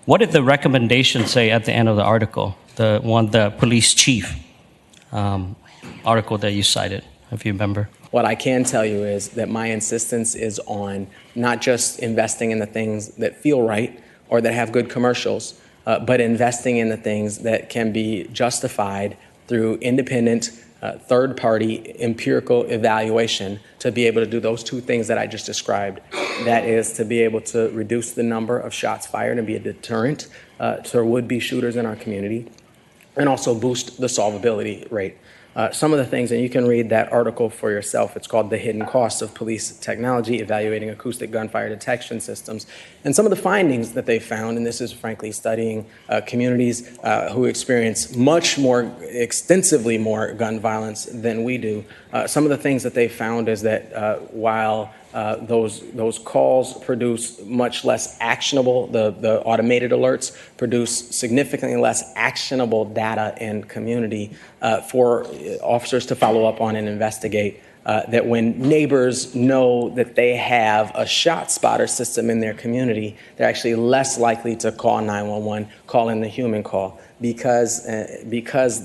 What did the recommendation say at the end of the article? The police chief article that you cited, if you remember. What I can tell you is that my insistence is on not just investing in the things that feel right or that have good commercials, but investing in the things that can be justified through independent, third-party empirical evaluation to be able to do those two things that I just described. That is to be able to reduce the number of shots fired and be a deterrent to would-be shooters in our community, and also boost the solvability rate. Some of the things, and you can read that article for yourself, it's called The Hidden Costs of Police Technology, Evaluating Acoustic Gunfire Detection Systems. And some of the findings that they found, and this is frankly studying communities who experience much more, extensively more gun violence than we do. Some of the things that they found is that while those calls produce much less actionable, the automated alerts produce significantly less actionable data in community for officers to follow up on and investigate. That when neighbors know that they have a ShotSpotter system in their community, they're actually less likely to call 911, call in the human call, because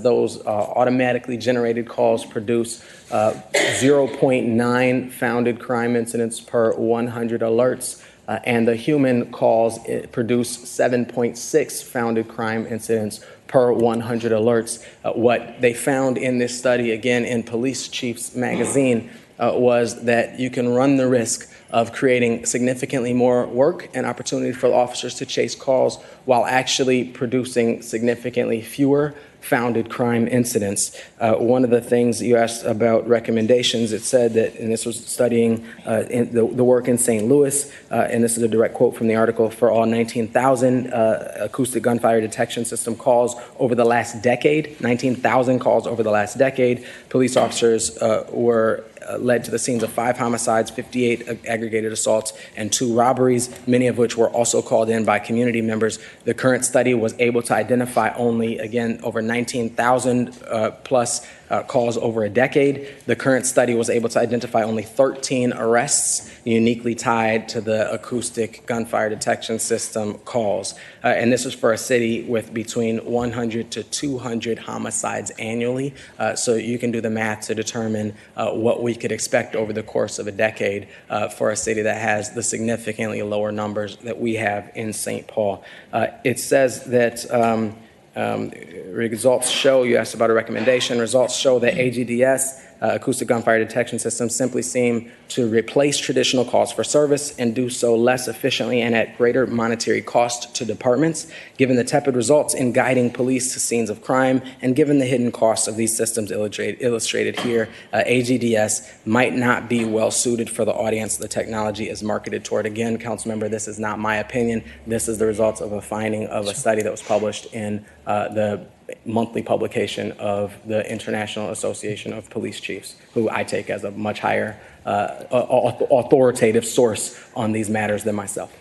those automatically generated calls produce 0.9 founded crime incidents per 100 alerts, and the human calls produce 7.6 founded crime incidents per 100 alerts. What they found in this study, again in Police Chiefs magazine, was that you can run the risk of creating significantly more work and opportunity for officers to chase calls while actually producing significantly fewer founded crime incidents. One of the things you asked about recommendations, it said that, and this was studying the work in St. Louis, and this is a direct quote from the article, for all 19,000 acoustic gunfire detection system calls over the last decade, 19,000 calls over the last decade, police officers were led to the scenes of 5 homicides, 58 aggregated assaults, and 2 robberies, many of which were also called in by community members. The current study was able to identify only, again, over 19,000 plus calls over a decade. The current study was able to identify only 13 arrests uniquely tied to the acoustic gunfire detection system calls. And this is for a city with between 100 to 200 homicides annually. So you can do the math to determine what we could expect over the course of a decade for a city that has the significantly lower numbers that we have in St. Paul. It says that results show, you asked about a recommendation, results show that AGDS, acoustic gunfire detection systems, simply seem to replace traditional calls for service and do so less efficiently and at greater monetary cost to departments. Given the tepid results in guiding police to scenes of crime and given the hidden costs of these systems illustrated here, AGDS might not be well suited for the audience the technology is marketed toward. Again, Councilmember, this is not my opinion. This is the results of a finding of a study that was published in the monthly publication of the International Association of Police Chiefs, who I take as a much higher authoritative source on these matters than myself.